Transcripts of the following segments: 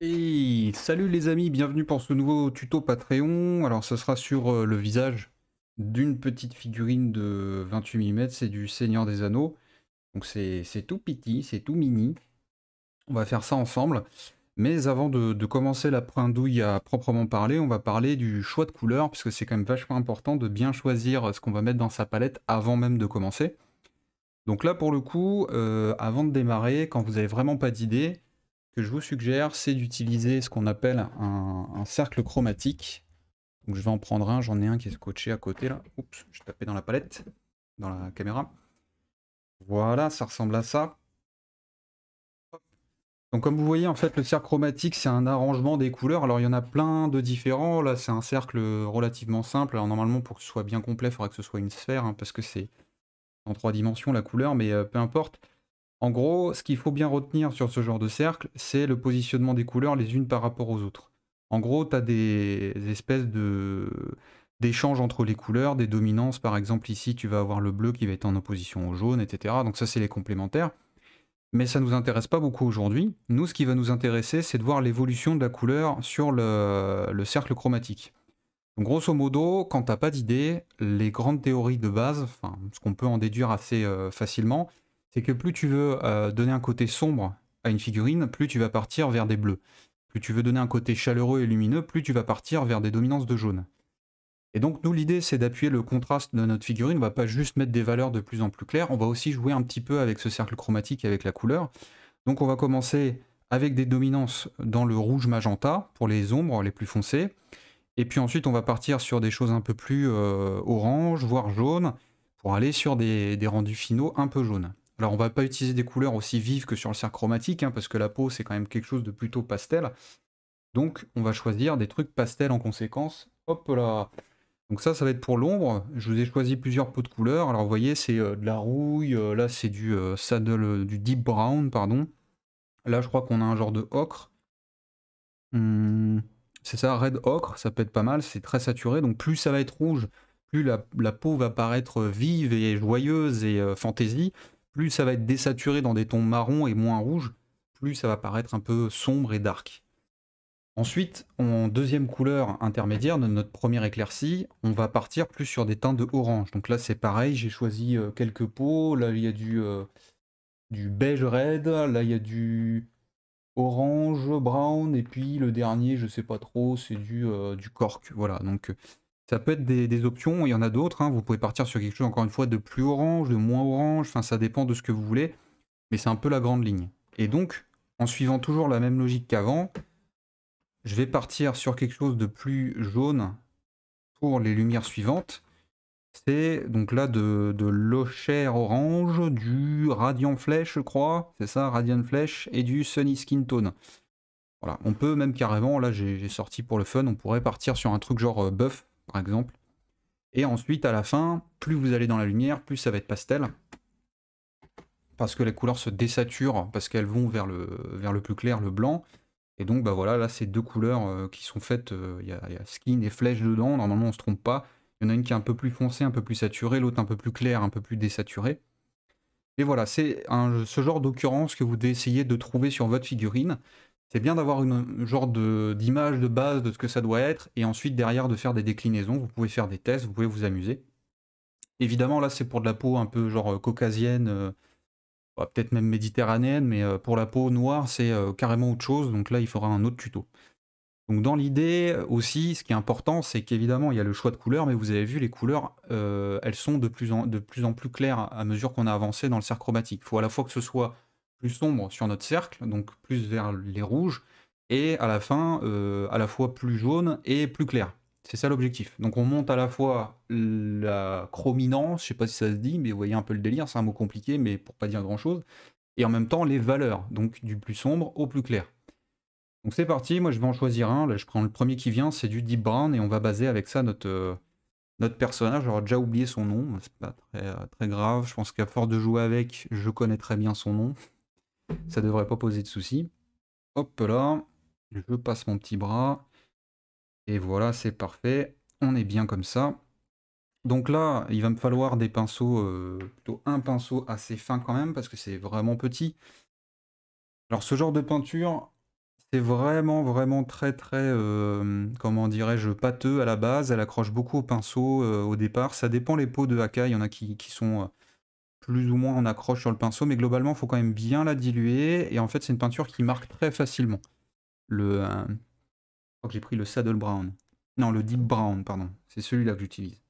Et salut les amis, bienvenue pour ce nouveau tuto Patreon. Alors ce sera sur le visage d'une petite figurine de 28 mm, c'est du Seigneur des Anneaux. Donc c'est tout petit, c'est tout mini. On va faire ça ensemble. Mais avant de commencer la prindouille à proprement parler, on va parler du choix de couleurs, parce que c'est quand même vachement important de bien choisir ce qu'on va mettre dans sa palette avant même de commencer. Donc là pour le coup, avant de démarrer, quand vous avez vraiment pas d'idée, ce que je vous suggère, c'est d'utiliser ce qu'on appelle un cercle chromatique. Donc je vais en prendre un, j'en ai un qui est scotché à côté là. Oups, je tapais dans la palette, dans la caméra. Voilà, ça ressemble à ça. Donc comme vous voyez, en fait, le cercle chromatique, c'est un arrangement des couleurs. Alors il y en a plein de différents. Là, c'est un cercle relativement simple. Alors normalement, pour que ce soit bien complet, il faudra que ce soit une sphère, hein, parce que c'est en 3 dimensions la couleur, mais peu importe. En gros, ce qu'il faut bien retenir sur ce genre de cercle, c'est le positionnement des couleurs les unes par rapport aux autres. En gros, tu as des espèces d'échanges entre les couleurs, des dominances. Par exemple, ici, tu vas avoir le bleu qui va être en opposition au jaune, etc. Donc ça, c'est les complémentaires. Mais ça ne nous intéresse pas beaucoup aujourd'hui. Nous, ce qui va nous intéresser, c'est de voir l'évolution de la couleur sur le cercle chromatique. Donc grosso modo, quand t'as pas d'idée, les grandes théories de base, enfin ce qu'on peut en déduire assez facilement, c'est que plus tu veux donner un côté sombre à une figurine, plus tu vas partir vers des bleus. Plus tu veux donner un côté chaleureux et lumineux, plus tu vas partir vers des dominances de jaune. Et donc nous l'idée c'est d'appuyer le contraste de notre figurine, on va pas juste mettre des valeurs de plus en plus claires, on va aussi jouer un petit peu avec ce cercle chromatique et avec la couleur. Donc on va commencer avec des dominances dans le rouge magenta pour les ombres les plus foncées. Et puis ensuite, on va partir sur des choses un peu plus orange, voire jaune, pour aller sur des rendus finaux un peu jaunes. Alors on va pas utiliser des couleurs aussi vives que sur le cercle chromatique, hein, parce que la peau c'est quand même quelque chose de plutôt pastel. Donc on va choisir des trucs pastel en conséquence. Hop là. Donc ça va être pour l'ombre. Je vous ai choisi plusieurs pots de couleurs. Alors vous voyez, c'est de la rouille, là c'est du saddle, du deep brown, pardon. Là je crois qu'on a un genre de ocre. Hmm, c'est ça, red ocre, ça peut être pas mal, c'est très saturé, donc plus ça va être rouge, plus la peau va paraître vive et joyeuse et fantaisie, plus ça va être désaturé dans des tons marrons et moins rouges, plus ça va paraître un peu sombre et dark. Ensuite, en deuxième couleur intermédiaire de notre première éclaircie, on va partir plus sur des teintes de orange. Donc là c'est pareil, j'ai choisi quelques peaux, là il y a du beige red, là il y a du orange, brown, et puis le dernier, je sais pas trop, c'est du cork. Voilà, donc ça peut être des options, il y en a d'autres, hein. Vous pouvez partir sur quelque chose, encore une fois, de plus orange, de moins orange, enfin ça dépend de ce que vous voulez, mais c'est un peu la grande ligne. Et donc, en suivant toujours la même logique qu'avant, je vais partir sur quelque chose de plus jaune pour les lumières suivantes. C'est donc là de l'Ocher orange, du Radiant Flèche, je crois, c'est ça, Radiant Flèche, et du Sunny Skin Tone. Voilà, on peut même carrément, là j'ai sorti pour le fun, on pourrait partir sur un truc genre buff, par exemple. Et ensuite, à la fin, plus vous allez dans la lumière, plus ça va être pastel. Parce que les couleurs se désaturent, parce qu'elles vont vers le plus clair, le blanc. Et donc, bah voilà, là c'est deux couleurs qui sont faites, y a skin et flèche dedans, normalement on se trompe pas. Il y en a une qui est un peu plus foncée, un peu plus saturée, l'autre un peu plus claire, un peu plus désaturée. Et voilà, c'est ce genre d'occurrence que vous devez essayer de trouver sur votre figurine. C'est bien d'avoir une genre d'image de base de ce que ça doit être, et ensuite derrière de faire des déclinaisons. Vous pouvez faire des tests, vous pouvez vous amuser. Évidemment, là c'est pour de la peau un peu genre caucasienne, bah, peut-être même méditerranéenne, mais pour la peau noire c'est carrément autre chose, donc là il faudra un autre tuto. Donc dans l'idée aussi, ce qui est important, c'est qu'évidemment il y a le choix de couleurs, mais vous avez vu les couleurs, elles sont de plus en plus claires à mesure qu'on a avancé dans le cercle chromatique. Il faut à la fois que ce soit plus sombre sur notre cercle, donc plus vers les rouges, et à la fin, à la fois plus jaune et plus clair. C'est ça l'objectif. Donc on monte à la fois la chrominance, je sais pas si ça se dit, mais vous voyez un peu le délire, c'est un mot compliqué, mais pour pas dire grand chose, et en même temps les valeurs, donc du plus sombre au plus clair. Donc c'est parti, moi je vais en choisir un, là je prends le premier qui vient, c'est du Deep Brown, et on va baser avec ça notre personnage. J'aurais déjà oublié son nom, c'est pas très grave, je pense qu'à force de jouer avec, je connais très bien son nom, ça devrait pas poser de soucis. Hop là, je passe mon petit bras, et voilà, c'est parfait, on est bien comme ça. Donc là, il va me falloir des pinceaux, plutôt un pinceau assez fin quand même, parce que c'est vraiment petit. Alors ce genre de peinture, C'est vraiment, vraiment très, très, comment dirais-je? Pâteux à la base. Elle accroche beaucoup au pinceau, au départ. Ça dépend les peaux de haka, il y en a qui sont, plus ou moins en accroche sur le pinceau, mais globalement, il faut quand même bien la diluer et en fait, c'est une peinture qui marque très facilement. Je crois que j'ai pris le Saddle Brown. Non, le Deep Brown, pardon. C'est celui-là que j'utilise.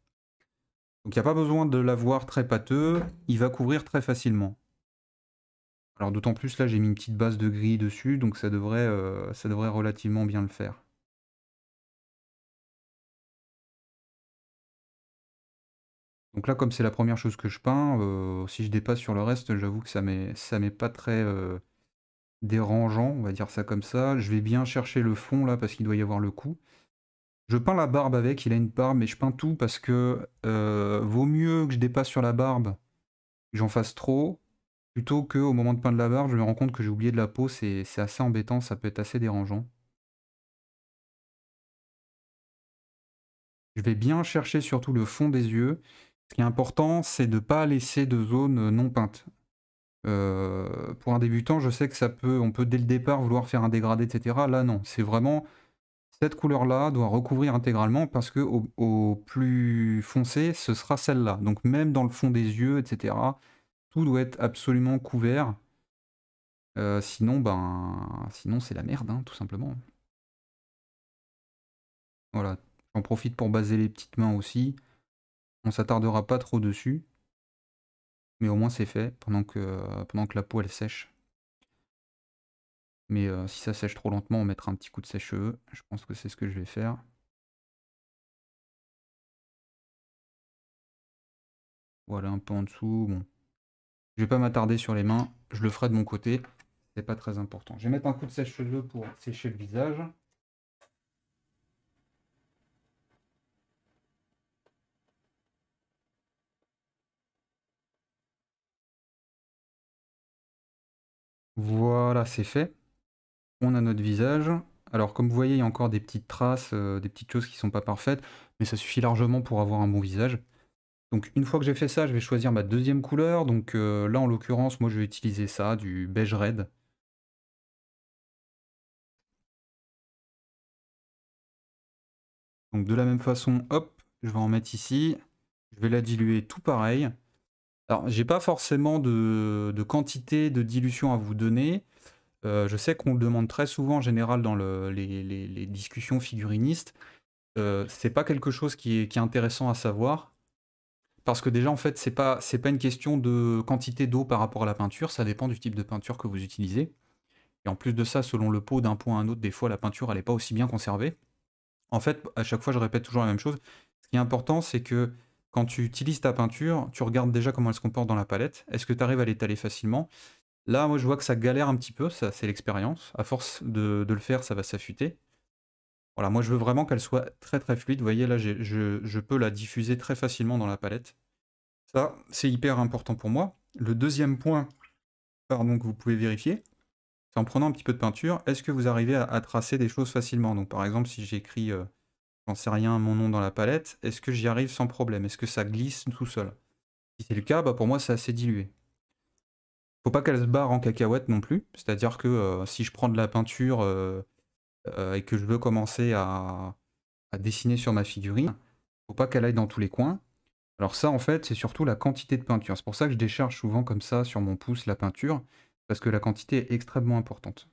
Donc il y a pas besoin de l'avoir très pâteux, il va couvrir très facilement. Alors d'autant plus là, j'ai mis une petite base de gris dessus, donc ça devrait relativement bien le faire. Donc là, comme c'est la première chose que je peins, si je dépasse sur le reste, j'avoue que ça m'est pas très, dérangeant, on va dire ça comme ça. Je vais bien chercher le fond là, parce qu'il doit y avoir le cou. Je peins la barbe avec, il a une barbe, mais je peins tout parce que, vaut mieux que je dépasse sur la barbe, que j'en fasse trop, plutôt qu'au moment de peindre la barbe, je me rends compte que j'ai oublié de la peau, c'est assez embêtant, ça peut être assez dérangeant. Je vais bien chercher surtout le fond des yeux. Ce qui est important, c'est de ne pas laisser de zone non peinte. Pour un débutant, je sais que on peut dès le départ vouloir faire un dégradé, et cetera. Là, non, c'est vraiment cette couleur-là doit recouvrir intégralement parce que au plus foncé, ce sera celle-là. Donc même dans le fond des yeux, et cetera, tout doit être absolument couvert. Sinon c'est la merde, hein, tout simplement. Voilà, j'en profite pour baser les petites mains aussi. On s'attardera pas trop dessus, mais au moins c'est fait pendant que la peau elle sèche. Mais si ça sèche trop lentement, on mettra un petit coup de sèche-cheveux. Je pense que c'est ce que je vais faire. Voilà, un peu en dessous. Bon. Je vais pas m'attarder sur les mains. Je le ferai de mon côté. C'est pas très important. Je vais mettre un coup de sèche-cheveux pour sécher le visage. Voilà, c'est fait. On a notre visage. Alors, comme vous voyez, il y a encore des petites traces, des petites choses qui sont pas parfaites, mais ça suffit largement pour avoir un bon visage. Donc, une fois que j'ai fait ça, je vais choisir ma deuxième couleur. Donc là, en l'occurrence, moi, je vais utiliser ça, du beige red. Donc, de la même façon, hop, je vais en mettre ici. Je vais la diluer tout pareil. Alors, j'ai pas forcément de quantité de dilution à vous donner. Je sais qu'on le demande très souvent en général dans les discussions figurinistes. C'est pas quelque chose qui est intéressant à savoir. Parce que déjà, en fait, c'est pas une question de quantité d'eau par rapport à la peinture, ça dépend du type de peinture que vous utilisez. Et en plus de ça, selon le pot d'un point à un autre, des fois la peinture elle est pas aussi bien conservée. En fait, à chaque fois, je répète toujours la même chose. Ce qui est important, c'est que quand tu utilises ta peinture, tu regardes déjà comment elle se comporte dans la palette. Est-ce que tu arrives à l'étaler facilement? Là, moi, je vois que ça galère un petit peu, ça, c'est l'expérience. À force de le faire, ça va s'affûter. Voilà, moi, je veux vraiment qu'elle soit très très fluide. Vous voyez, là, je peux la diffuser très facilement dans la palette. Ça, c'est hyper important pour moi. Le deuxième point, pardon, que vous pouvez vérifier, c'est en prenant un petit peu de peinture, est-ce que vous arrivez à tracer des choses facilement? Donc, par exemple, si j'écris, j'en sais rien, mon nom dans la palette, est-ce que j'y arrive sans problème? Est-ce que ça glisse tout seul? Si c'est le cas, bah, pour moi, c'est assez dilué. Faut pas qu'elle se barre en cacahuète non plus. C'est-à-dire que si je prends de la peinture et que je veux commencer à dessiner sur ma figurine, faut pas qu'elle aille dans tous les coins. Alors ça, en fait, c'est surtout la quantité de peinture. C'est pour ça que je décharge souvent comme ça sur mon pouce la peinture, parce que la quantité est extrêmement importante.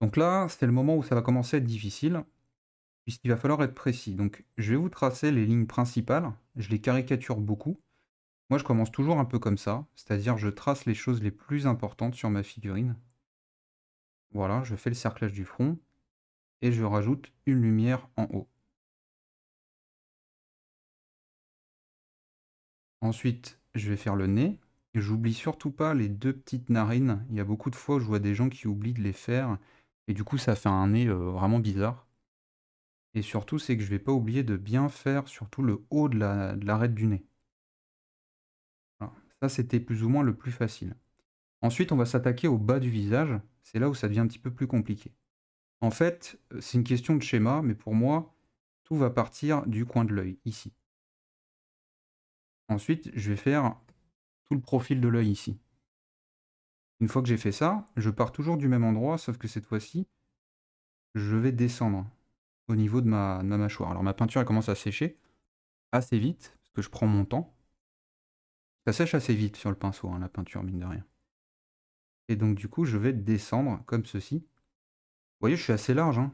Donc là, c'est le moment où ça va commencer à être difficile, puisqu'il va falloir être précis. Donc je vais vous tracer les lignes principales, je les caricature beaucoup. Moi, je commence toujours un peu comme ça, c'est-à-dire je trace les choses les plus importantes sur ma figurine. Voilà, je fais le cerclage du front et je rajoute une lumière en haut. Ensuite, je vais faire le nez. J'oublie surtout pas les deux petites narines. Il y a beaucoup de fois où je vois des gens qui oublient de les faire et du coup ça fait un nez vraiment bizarre. Et surtout, c'est que je vais pas oublier de bien faire surtout le haut de de l'arête du nez. Voilà. Ça, c'était plus ou moins le plus facile. Ensuite, on va s'attaquer au bas du visage. C'est là où ça devient un petit peu plus compliqué. En fait, c'est une question de schéma, mais pour moi, tout va partir du coin de l'œil, ici. Ensuite, je vais faire tout le profil de l'œil ici. Une fois que j'ai fait ça, je pars toujours du même endroit, sauf que cette fois-ci, je vais descendre au niveau de ma mâchoire. Alors ma peinture elle commence à sécher assez vite, parce que je prends mon temps. Ça sèche assez vite sur le pinceau, hein, la peinture, mine de rien. Et donc du coup, je vais descendre comme ceci. Vous voyez, je suis assez large, hein.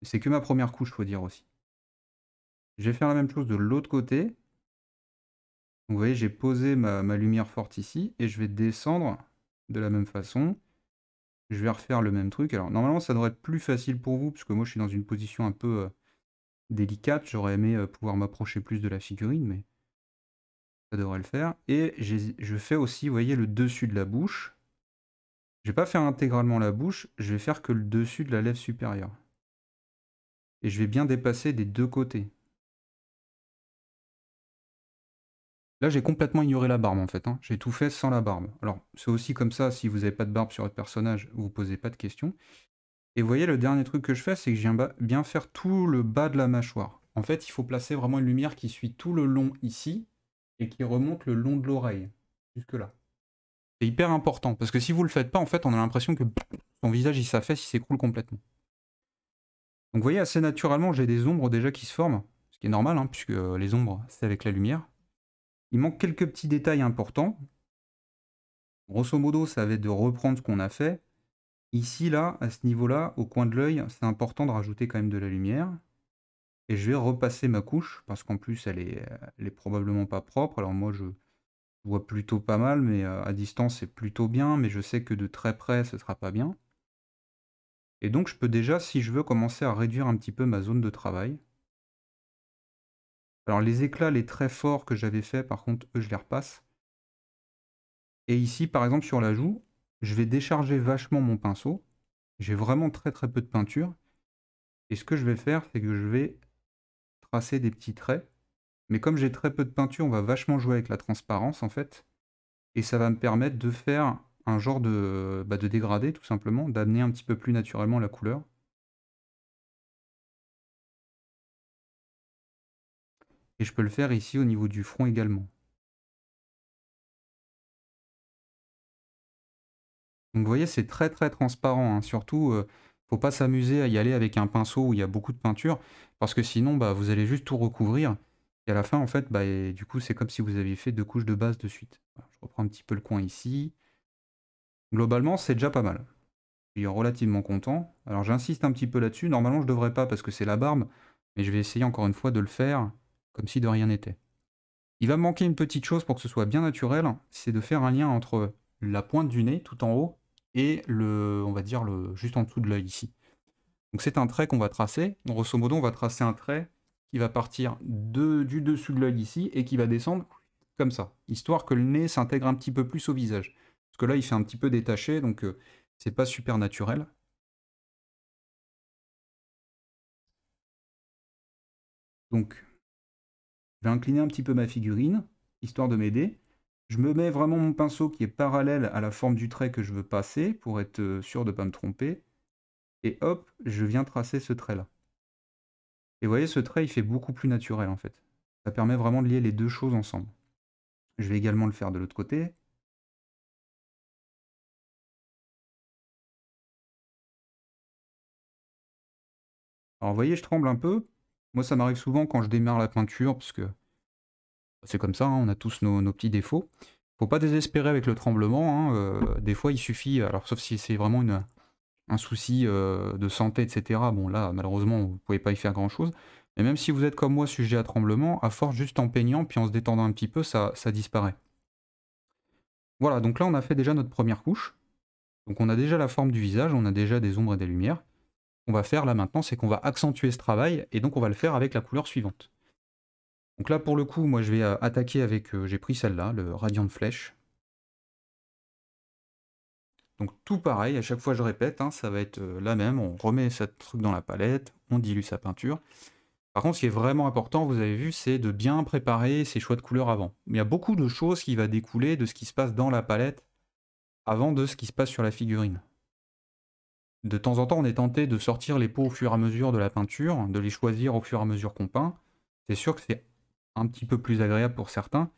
C'est que ma première couche, faut dire aussi. Je vais faire la même chose de l'autre côté. Donc, vous voyez, j'ai posé ma lumière forte ici, et je vais descendre de la même façon. Je vais refaire le même truc. Alors normalement, ça devrait être plus facile pour vous, parce que moi, je suis dans une position un peu délicate. J'aurais aimé pouvoir m'approcher plus de la figurine, mais ça devrait le faire. Et je fais aussi, vous voyez, le dessus de la bouche. Je vais pas faire intégralement la bouche, je vais faire que le dessus de la lèvre supérieure. Et je vais bien dépasser des deux côtés. Là, j'ai complètement ignoré la barbe en fait, hein. J'ai tout fait sans la barbe. Alors, c'est aussi comme ça, si vous n'avez pas de barbe sur votre personnage, vous ne posez pas de questions. Et vous voyez, le dernier truc que je fais, c'est que je viens bien faire tout le bas de la mâchoire. En fait, il faut placer vraiment une lumière qui suit tout le long ici, et qui remonte le long de l'oreille, jusque là. C'est hyper important, parce que si vous le faites pas, en fait, on a l'impression que son visage, il s'affaisse, il s'écroule complètement. Donc vous voyez, assez naturellement, j'ai des ombres déjà qui se forment, ce qui est normal, hein, puisque les ombres, c'est avec la lumière. Il manque quelques petits détails importants. Grosso modo, ça va être de reprendre ce qu'on a fait. Ici, là, à ce niveau-là, au coin de l'œil, c'est important de rajouter quand même de la lumière. Et je vais repasser ma couche, parce qu'en plus, elle est probablement pas propre. Alors moi, je vois plutôt pas mal, mais à distance, c'est plutôt bien. Mais je sais que de très près, ce sera pas bien. Et donc, je peux déjà, si je veux, commencer à réduire un petit peu ma zone de travail. Alors les éclats, les traits forts que j'avais fait, par contre, eux, je les repasse. Et ici, par exemple, sur la joue, je vais décharger vachement mon pinceau. J'ai vraiment très très peu de peinture. Et ce que je vais faire, c'est que je vais tracer des petits traits. Mais comme j'ai très peu de peinture, on va vachement jouer avec la transparence, en fait. Et ça va me permettre de faire un genre de dégradé, tout simplement, d'amener un petit peu plus naturellement la couleur. Et je peux le faire ici au niveau du front également. Donc vous voyez, c'est très très transparent, hein. Surtout, faut pas s'amuser à y aller avec un pinceau où il y a beaucoup de peinture, parce que sinon, bah, vous allez juste tout recouvrir. Et à la fin, en fait, bah, et du coup, c'est comme si vous aviez fait 2 couches de base de suite. Voilà, je reprends un petit peu le coin ici. Globalement, c'est déjà pas mal. Je suis relativement content. Alors j'insiste un petit peu là-dessus. Normalement, je devrais pas parce que c'est la barbe, mais je vais essayer encore une fois de le faire comme si de rien n'était. Il va me manquer une petite chose pour que ce soit bien naturel, c'est de faire un lien entre la pointe du nez tout en haut et on va dire juste en dessous de l'œil ici. Donc c'est un trait qu'on va tracer. Grosso modo, on va tracer un trait qui va partir du dessus de l'œil ici et qui va descendre comme ça, histoire que le nez s'intègre un petit peu plus au visage. Parce que là, il fait un petit peu détaché, donc c'est pas super naturel. Donc, je vais incliner un petit peu ma figurine, histoire de m'aider. Je me mets vraiment mon pinceau qui est parallèle à la forme du trait que je veux passer, pour être sûr de ne pas me tromper. Et hop, je viens tracer ce trait-là. Et vous voyez, ce trait, il fait beaucoup plus naturel, en fait. Ça permet vraiment de lier les deux choses ensemble. Je vais également le faire de l'autre côté. Alors, vous voyez, je tremble un peu. Moi, ça m'arrive souvent quand je démarre la peinture, parce que c'est comme ça, hein, on a tous nos petits défauts. Faut pas désespérer avec le tremblement, hein, des fois, il suffit, alors sauf si c'est vraiment un souci de santé, etc. Bon, là, malheureusement, vous pouvez pas y faire grand-chose. Mais même si vous êtes comme moi sujet à tremblement, à force juste en peignant, puis en se détendant un petit peu, ça disparaît. Voilà, donc là, on a fait déjà notre première couche. Donc on a déjà la forme du visage, on a déjà des ombres et des lumières. Ce qu'on va faire là maintenant, c'est qu'on va accentuer ce travail, et donc on va le faire avec la couleur suivante. Donc là, pour le coup, moi, je vais attaquer avec... j'ai pris celle-là, le Radiant Flèche. Donc tout pareil, à chaque fois je répète, hein, ça va être la même, on remet ce truc dans la palette, on dilue sa peinture. Par contre, ce qui est vraiment important, vous avez vu, c'est de bien préparer ses choix de couleurs avant. Il y a beaucoup de choses qui vont découler de ce qui se passe dans la palette avant de ce qui se passe sur la figurine. De temps en temps, on est tenté de sortir les pots au fur et à mesure de la peinture, de les choisir au fur et à mesure qu'on peint. C'est sûr que c'est un petit peu plus agréable pour certains,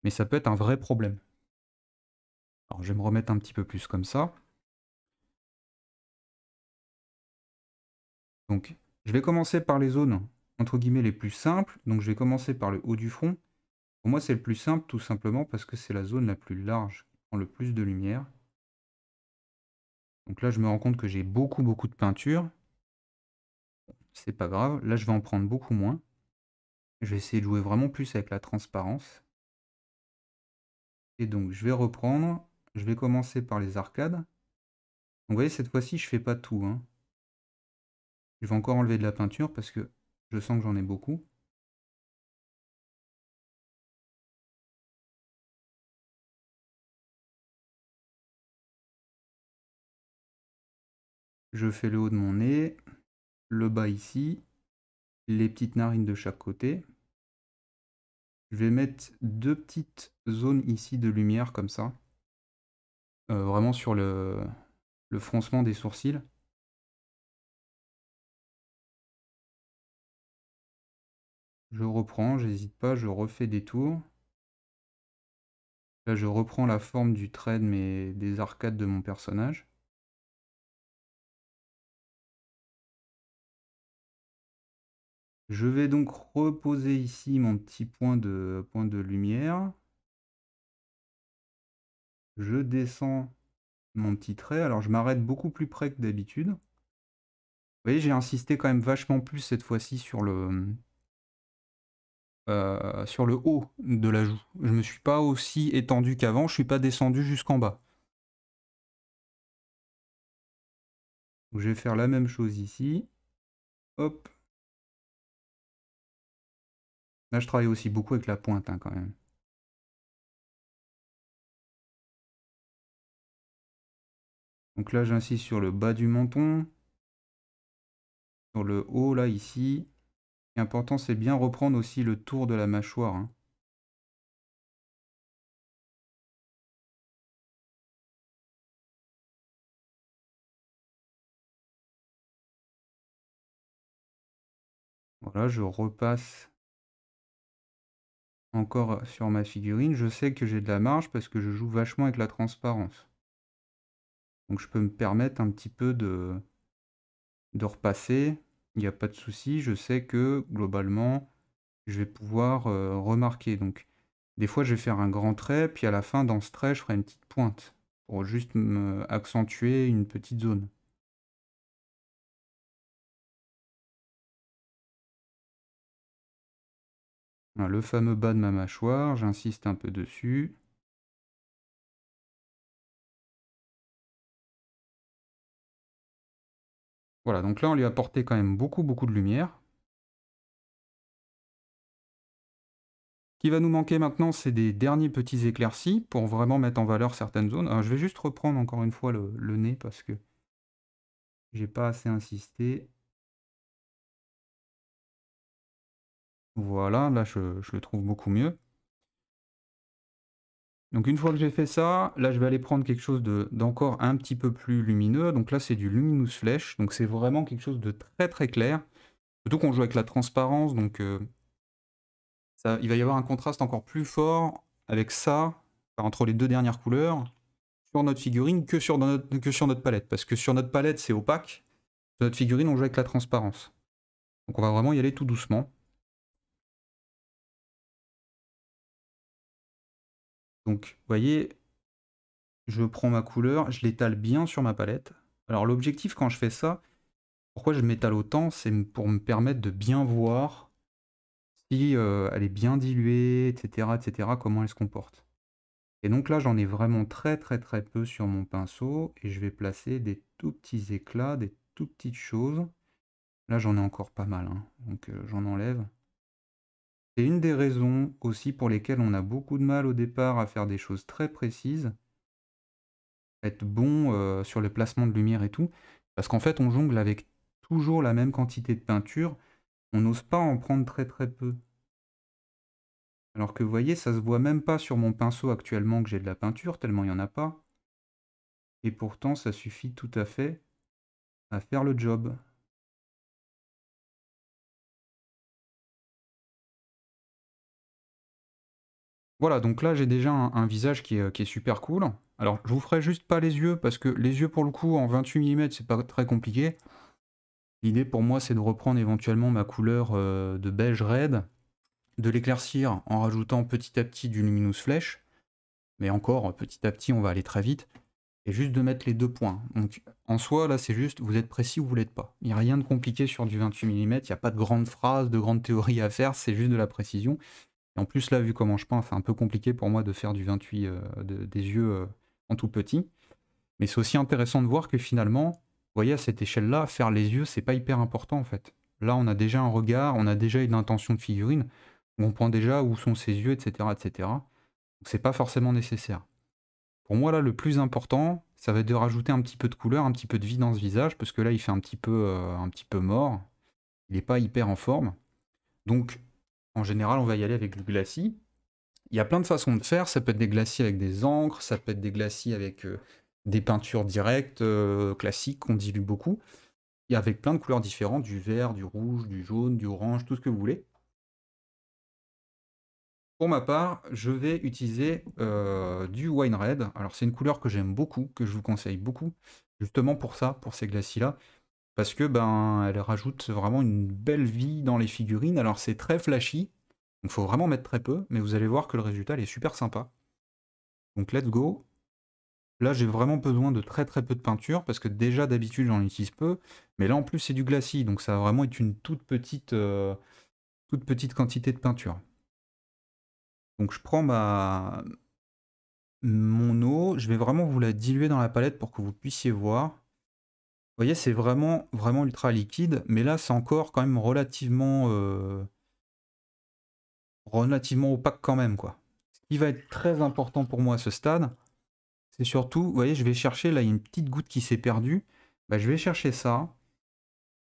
mais ça peut être un vrai problème. Alors je vais me remettre un petit peu plus comme ça. Donc je vais commencer par les zones entre guillemets les plus simples. Donc je vais commencer par le haut du front. Pour moi c'est le plus simple tout simplement parce que c'est la zone la plus large qui prend le plus de lumière. Donc là je me rends compte que j'ai beaucoup de peinture. C'est pas grave, là je vais en prendre beaucoup moins. Je vais essayer de jouer vraiment plus avec la transparence. Et donc je vais reprendre, je vais commencer par les arcades. Donc vous voyez cette fois-ci je fais pas tout, hein. Je vais encore enlever de la peinture parce que je sens que j'en ai beaucoup. Je fais le haut de mon nez, le bas ici, les petites narines de chaque côté. Je vais mettre 2 petites zones ici de lumière comme ça. Vraiment sur le froncement des sourcils. Je reprends, j'hésite pas, je refais des tours. Là je reprends la forme du trait des arcades de mon personnage. Je vais donc reposer ici mon petit point de lumière. Je descends mon petit trait. Alors je m'arrête beaucoup plus près que d'habitude. Vous voyez, j'ai insisté quand même vachement plus cette fois-ci sur le haut de la joue. Je me suis pas aussi étendu qu'avant, je suis pas descendu jusqu'en bas. Donc, je vais faire la même chose ici. Hop. Là, je travaille aussi beaucoup avec la pointe, hein, quand même. Donc là, j'insiste sur le bas du menton. Sur le haut, là, ici. Ce qui est important, c'est bien reprendre aussi le tour de la mâchoire, hein. Voilà, je repasse encore sur ma figurine. Je sais que j'ai de la marge parce que je joue vachement avec la transparence. Donc je peux me permettre un petit peu de repasser. Il n'y a pas de souci. Je sais que globalement, je vais pouvoir remarquer. Donc des fois, je vais faire un grand trait, puis à la fin, dans ce trait, je ferai une petite pointe pour juste accentuer une petite zone. Voilà, le fameux bas de ma mâchoire, j'insiste un peu dessus. Voilà, donc là, on lui a apporté quand même beaucoup de lumière. Ce qui va nous manquer maintenant, c'est des derniers petits éclaircies pour vraiment mettre en valeur certaines zones. Alors, je vais juste reprendre encore une fois le nez parce que j'ai pas assez insisté. Voilà, là je le trouve beaucoup mieux. Donc une fois que j'ai fait ça, là je vais aller prendre quelque chose d'encore un petit peu plus lumineux. Donc là c'est du Luminous Flash, donc c'est vraiment quelque chose de très clair. Surtout qu'on joue avec la transparence, donc il va y avoir un contraste encore plus fort avec ça, enfin, entre les deux dernières couleurs, sur notre figurine que sur notre palette. Parce que sur notre palette c'est opaque, sur notre figurine on joue avec la transparence. Donc on va vraiment y aller tout doucement. Donc vous voyez, je prends ma couleur, je l'étale bien sur ma palette. Alors l'objectif quand je fais ça, pourquoi je m'étale autant, c'est pour me permettre de bien voir si elle est bien diluée, etc., comment elle se comporte. Et donc là, j'en ai vraiment très peu sur mon pinceau, et je vais placer des tout petits éclats, des tout petites choses. Là, j'en ai encore pas mal, hein, donc j'en enlève. C'est une des raisons aussi pour lesquelles on a beaucoup de mal au départ à faire des choses très précises, être bon sur le placement de lumière et tout, parce qu'en fait, on jongle avec toujours la même quantité de peinture, on n'ose pas en prendre très peu. Alors que vous voyez, ça se voit même pas sur mon pinceau actuellement que j'ai de la peinture, tellement il n'y en a pas. Et pourtant, ça suffit tout à fait à faire le job. Voilà, donc là j'ai déjà un visage qui est super cool. Alors, je vous ferai juste pas les yeux, parce que les yeux, pour le coup, en 28 mm, c'est pas très compliqué. L'idée pour moi, c'est de reprendre éventuellement ma couleur de beige raide, de l'éclaircir en rajoutant petit à petit du luminous flèche, mais encore, petit à petit, on va aller très vite, et juste de mettre les 2 points. Donc, en soi, là, c'est juste, vous êtes précis ou vous l'êtes pas. Il n'y a rien de compliqué sur du 28 mm, il n'y a pas de grandes phrases, de grandes théories à faire, c'est juste de la précision. Et en plus, là, vu comment je peins, c'est un peu compliqué pour moi de faire du 28, des yeux en tout petit. Mais c'est aussi intéressant de voir que finalement, vous voyez, à cette échelle-là, faire les yeux, c'est pas hyper important en fait. Là, on a déjà un regard, on a déjà une intention de figurine, on comprend déjà où sont ses yeux, etc. etc. Donc c'est pas forcément nécessaire. Pour moi, là, le plus important, ça va être de rajouter un petit peu de couleur, un petit peu de vie dans ce visage, parce que là, il fait un petit peu mort. Il n'est pas hyper en forme. Donc, en général, on va y aller avec du glacis. Il y a plein de façons de faire. Ça peut être des glacis avec des encres, ça peut être des glacis avec des peintures directes, classiques, qu'on dilue beaucoup. Et avec plein de couleurs différentes, du vert, du rouge, du jaune, du orange, tout ce que vous voulez. Pour ma part, je vais utiliser du wine red. Alors c'est une couleur que j'aime beaucoup, que je vous conseille beaucoup, justement pour ça, pour ces glacis-là, parce que ben elle rajoute vraiment une belle vie dans les figurines. Alors c'est très flashy, donc il faut vraiment mettre très peu, mais vous allez voir que le résultat il est super sympa. Donc let's go. Là j'ai vraiment besoin de très très peu de peinture, parce que déjà d'habitude j'en utilise peu, mais là en plus c'est du glacis, donc ça va vraiment être une toute petite quantité de peinture. Donc je prends mon eau, je vais vraiment vous la diluer dans la palette pour que vous puissiez voir. Vous voyez, c'est vraiment, vraiment ultra liquide, mais là, c'est encore quand même relativement opaque quand même, quoi. Ce qui va être très important pour moi à ce stade, c'est surtout, vous voyez, je vais chercher, là, il y a une petite goutte qui s'est perdue. Bah, je vais chercher ça.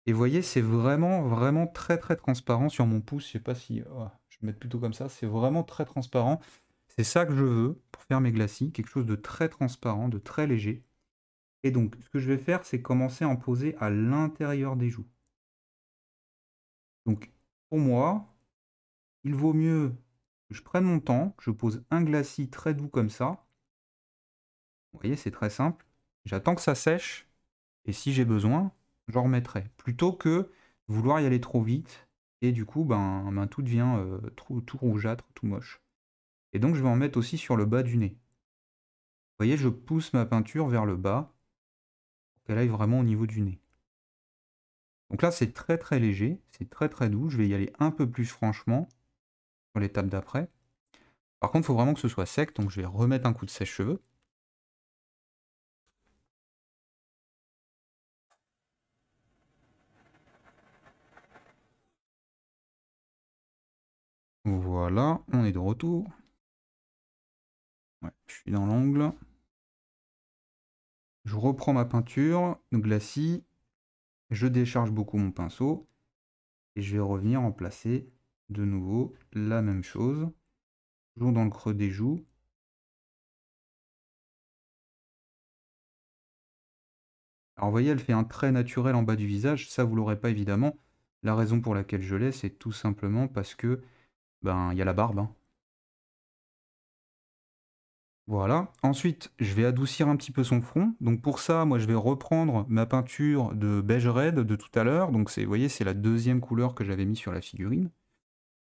Et vous voyez, c'est vraiment, vraiment très, très transparent sur mon pouce. Je sais pas si... oh, je vais mettre plutôt comme ça. C'est vraiment très transparent. C'est ça que je veux pour faire mes glacis. Quelque chose de très transparent, de très léger. Et donc, ce que je vais faire, c'est commencer à en poser à l'intérieur des joues. Donc, pour moi, il vaut mieux que je prenne mon temps, que je pose un glacis très doux comme ça. Vous voyez, c'est très simple. J'attends que ça sèche, et si j'ai besoin, j'en remettrai. Plutôt que vouloir y aller trop vite, et du coup, tout devient tout rougeâtre, tout moche. Et donc, je vais en mettre aussi sur le bas du nez. Vous voyez, je pousse ma peinture vers le bas, pour qu'elle aille vraiment au niveau du nez. Donc là, c'est très très léger, c'est très très doux. Je vais y aller un peu plus franchement sur l'étape d'après. Par contre, il faut vraiment que ce soit sec, donc je vais remettre un coup de sèche-cheveux. Voilà, on est de retour. Ouais, je suis dans l'angle. Je reprends ma peinture, glacis. Je décharge beaucoup mon pinceau. Et je vais revenir en placer de nouveau la même chose. Toujours dans le creux des joues. Alors vous voyez, elle fait un trait naturel en bas du visage. Ça, vous l'aurez pas évidemment. La raison pour laquelle je l'ai, c'est tout simplement parce que il y a la barbe, hein. Voilà. Ensuite, je vais adoucir un petit peu son front. Donc pour ça, moi, je vais reprendre ma peinture de beige red de tout à l'heure. Donc vous voyez, c'est la deuxième couleur que j'avais mis sur la figurine.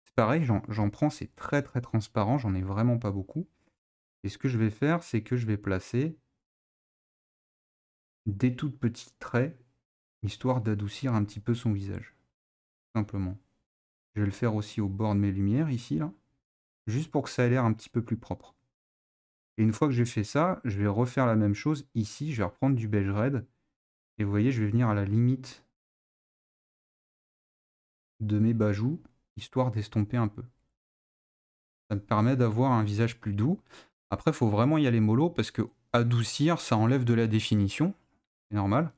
C'est pareil, j'en prends, c'est très très transparent, j'en ai vraiment pas beaucoup. Et ce que je vais faire, c'est que je vais placer des toutes petits traits, histoire d'adoucir un petit peu son visage. Simplement. Je vais le faire aussi au bord de mes lumières, ici, là. Juste pour que ça ait l'air un petit peu plus propre. Et une fois que j'ai fait ça, je vais refaire la même chose ici, je vais reprendre du beige red. Et vous voyez, je vais venir à la limite de mes bajoux, histoire d'estomper un peu. Ça me permet d'avoir un visage plus doux. Après, il faut vraiment y aller mollo, parce que adoucir, ça enlève de la définition. C'est normal.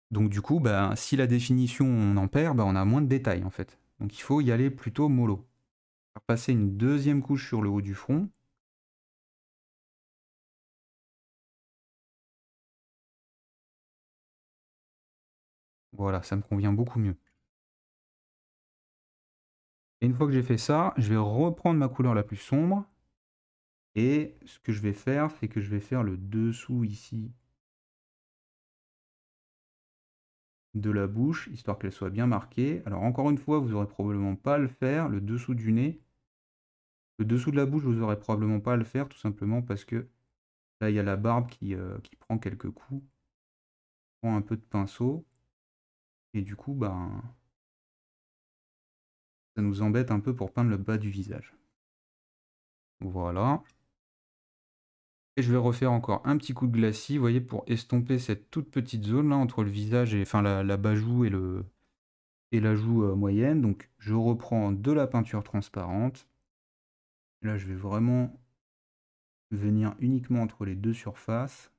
Donc du coup, si la définition, on en perd, on a moins de détails, en fait. Donc il faut y aller plutôt mollo. Faire passer une deuxième couche sur le haut du front. Voilà, ça me convient beaucoup mieux. Et une fois que j'ai fait ça, je vais reprendre ma couleur la plus sombre. Et ce que je vais faire, c'est que je vais faire le dessous ici de la bouche, histoire qu'elle soit bien marquée. Alors encore une fois, vous n'aurez probablement pas à le faire, le dessous du nez. Le dessous de la bouche, vous n'aurez probablement pas à le faire, tout simplement parce que là, il y a la barbe qui prend quelques coups. Prend un peu de pinceau. Et du coup, ben, ça nous embête un peu pour peindre le bas du visage. Voilà. Et je vais refaire encore un petit coup de glacis, vous voyez, pour estomper cette toute petite zone là entre le visage et enfin la bas joue et la joue moyenne. Donc je reprends de la peinture transparente. Là, je vais vraiment venir uniquement entre les deux surfaces.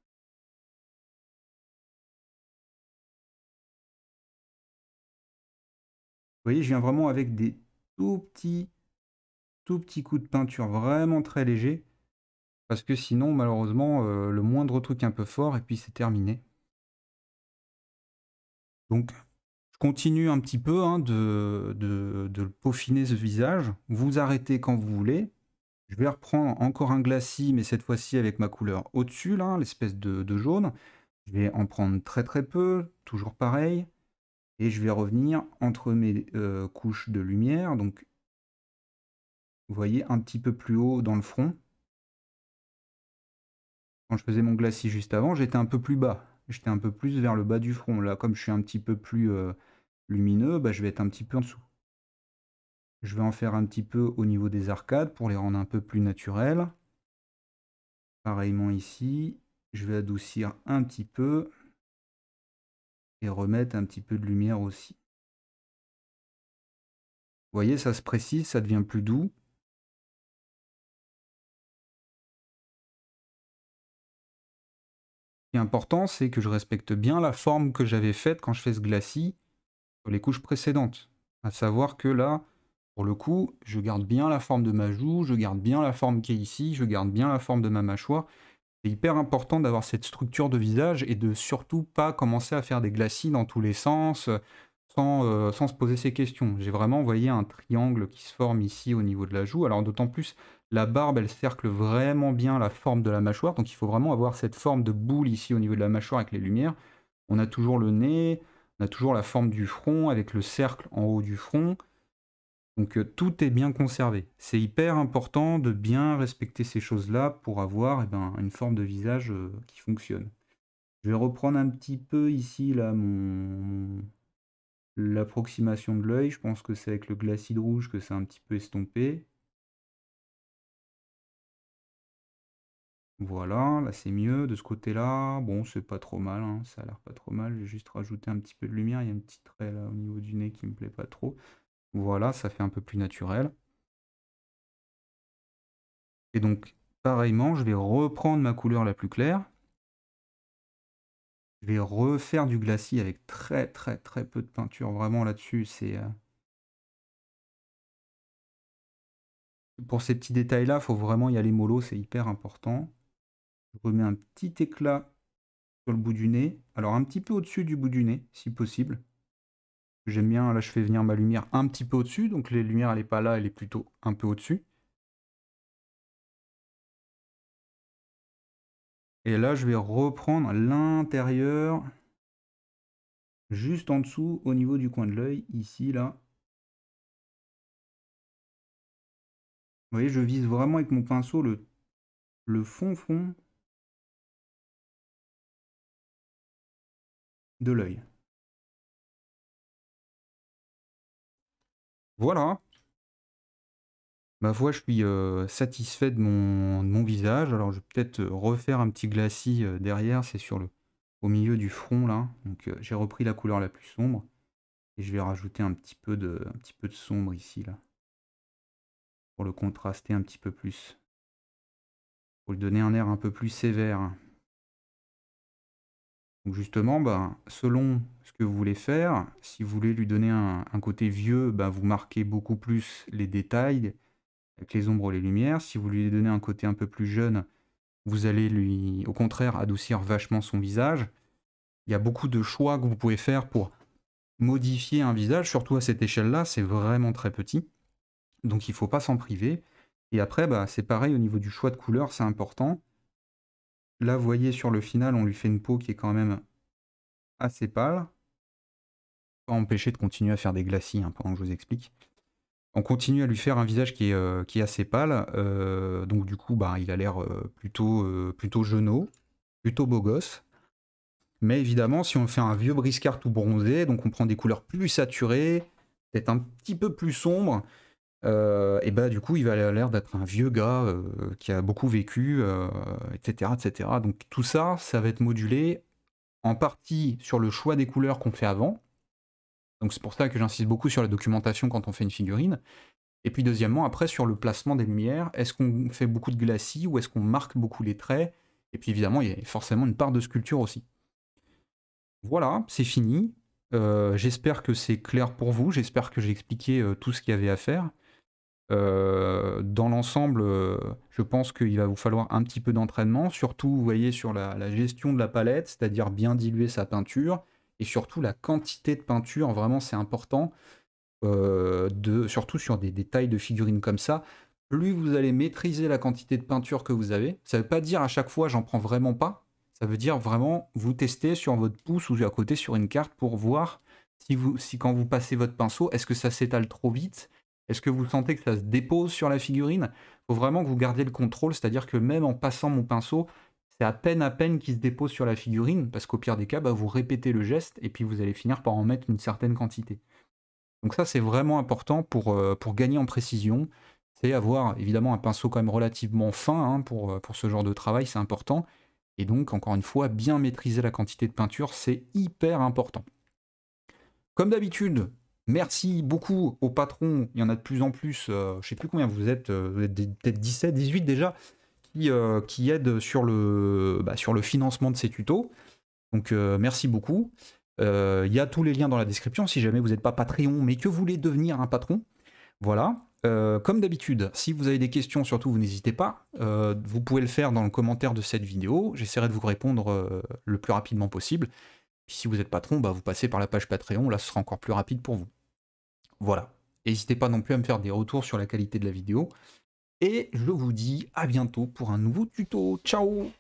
Vous voyez, je viens vraiment avec des tout petits coups de peinture vraiment très légers. Parce que sinon, malheureusement, le moindre truc un peu fort et puis c'est terminé. Donc, je continue un petit peu hein, de peaufiner ce visage. Vous arrêtez quand vous voulez. Je vais reprendre encore un glacis, mais cette fois-ci avec ma couleur au-dessus, là, l'espèce de jaune. Je vais en prendre très très peu, toujours pareil. Et je vais revenir entre mes couches de lumière. Donc, vous voyez, un petit peu plus haut dans le front. Quand je faisais mon glacis juste avant, j'étais un peu plus bas. J'étais un peu plus vers le bas du front. Là, comme je suis un petit peu plus lumineux, bah, je vais être un petit peu en dessous. Je vais en faire un petit peu au niveau des arcades pour les rendre un peu plus naturels. Pareillement ici, je vais adoucir un petit peu et remettre un petit peu de lumière aussi. Vous voyez, ça se précise, ça devient plus doux. Ce qui est important, c'est que je respecte bien la forme que j'avais faite quand je fais ce glacis sur les couches précédentes. À savoir que là, pour le coup, je garde bien la forme de ma joue, je garde bien la forme qui est ici, je garde bien la forme de ma mâchoire. C'est hyper important d'avoir cette structure de visage et de surtout pas commencer à faire des glacis dans tous les sens sans se poser ces questions. J'ai vraiment, vous voyez, un triangle qui se forme ici au niveau de la joue. Alors d'autant plus, la barbe, elle cercle vraiment bien la forme de la mâchoire. Donc il faut vraiment avoir cette forme de boule ici au niveau de la mâchoire avec les lumières. On a toujours le nez, on a toujours la forme du front avec le cercle en haut du front. Donc tout est bien conservé. C'est hyper important de bien respecter ces choses-là pour avoir eh ben, une forme de visage qui fonctionne. Je vais reprendre un petit peu ici là l'approximation de l'œil. Je pense que c'est avec le glacis de rouge que c'est un petit peu estompé. Voilà, là c'est mieux. De ce côté-là, bon, c'est pas trop mal, hein, ça a l'air pas trop mal. J'ai juste rajouté un petit peu de lumière. Il y a un petit trait là au niveau du nez qui me plaît pas trop. Voilà, ça fait un peu plus naturel. Et donc, pareillement, je vais reprendre ma couleur la plus claire. Je vais refaire du glacis avec très très très peu de peinture. Vraiment là-dessus, c'est... Pour ces petits détails-là, il faut vraiment y aller mollo, c'est hyper important. Je remets un petit éclat sur le bout du nez. Alors un petit peu au-dessus du bout du nez, si possible. J'aime bien, là je fais venir ma lumière un petit peu au-dessus, donc les lumières elle n'est pas là, elle est plutôt un peu au-dessus. Et là je vais reprendre l'intérieur, juste en dessous, au niveau du coin de l'œil, ici, là. Vous voyez, je vise vraiment avec mon pinceau le fond de l'œil. Voilà. Ma foi, je suis satisfait de mon visage. Alors, je vais peut-être refaire un petit glacis derrière. C'est au milieu du front, là. Donc, j'ai repris la couleur la plus sombre. Et je vais rajouter un petit peu de sombre ici, là. Pour le contraster un petit peu plus. Pour lui donner un air un peu plus sévère. Donc, justement, bah, selon ce que vous voulez faire, si vous voulez lui donner un côté vieux, bah, vous marquez beaucoup plus les détails avec les ombres et les lumières. Si vous lui donnez un côté un peu plus jeune, vous allez lui, au contraire, adoucir vachement son visage. Il y a beaucoup de choix que vous pouvez faire pour modifier un visage, surtout à cette échelle-là, c'est vraiment très petit. Donc il ne faut pas s'en priver. Et après, bah, c'est pareil au niveau du choix de couleur, c'est important. Là, vous voyez, sur le final, on lui fait une peau qui est quand même assez pâle. Pas empêcher de continuer à faire des glacis hein, pendant que je vous explique. On continue à lui faire un visage qui est assez pâle. Donc du coup, bah, il a l'air plutôt jeunot, plutôt beau gosse. Mais évidemment, si on fait un vieux briscard tout bronzé, donc on prend des couleurs plus saturées, peut-être un petit peu plus sombres, et bah du coup, il va avoir l'air d'être un vieux gars qui a beaucoup vécu, etc., etc. Donc tout ça, ça va être modulé en partie sur le choix des couleurs qu'on fait avant. Donc c'est pour ça que j'insiste beaucoup sur la documentation quand on fait une figurine. Et puis deuxièmement, après, sur le placement des lumières, est-ce qu'on fait beaucoup de glacis ou est-ce qu'on marque beaucoup les traits? Et puis évidemment, il y a forcément une part de sculpture aussi. Voilà, c'est fini. J'espère que c'est clair pour vous, j'espère que j'ai expliqué tout ce qu'il y avait à faire. Dans l'ensemble, je pense qu'il va vous falloir un petit peu d'entraînement, surtout, vous voyez, sur la gestion de la palette, c'est-à-dire bien diluer sa peinture, et surtout la quantité de peinture, vraiment c'est important, surtout sur des tailles de figurines comme ça. Plus vous allez maîtriser la quantité de peinture que vous avez, ça ne veut pas dire à chaque fois j'en prends vraiment pas, ça veut dire vraiment vous tester sur votre pouce ou à côté sur une carte pour voir si quand vous passez votre pinceau, est-ce que ça s'étale trop vite? Est-ce que vous sentez que ça se dépose sur la figurine? Il faut vraiment que vous gardiez le contrôle, c'est-à-dire que même en passant mon pinceau, c'est à peine qu'il se dépose sur la figurine, parce qu'au pire des cas, bah, vous répétez le geste et puis vous allez finir par en mettre une certaine quantité. Donc ça, c'est vraiment important pour gagner en précision. C'est avoir évidemment un pinceau quand même relativement fin hein, pour ce genre de travail, c'est important. Et donc, encore une fois, bien maîtriser la quantité de peinture, c'est hyper important. Comme d'habitude, merci beaucoup aux patrons. Il y en a de plus en plus, je ne sais plus combien vous êtes peut-être 17, 18 déjà, qui aident sur le financement de ces tutos. Donc merci beaucoup. Il y a tous les liens dans la description si jamais vous n'êtes pas Patreon mais que vous voulez devenir un patron. Voilà. Comme d'habitude, si vous avez des questions, surtout vous n'hésitez pas. Vous pouvez le faire dans le commentaire de cette vidéo. J'essaierai de vous répondre le plus rapidement possible. Puis si vous êtes patron, bah, vous passez par la page Patreon, là ce sera encore plus rapide pour vous. Voilà. N'hésitez pas non plus à me faire des retours sur la qualité de la vidéo. Et je vous dis à bientôt pour un nouveau tuto. Ciao!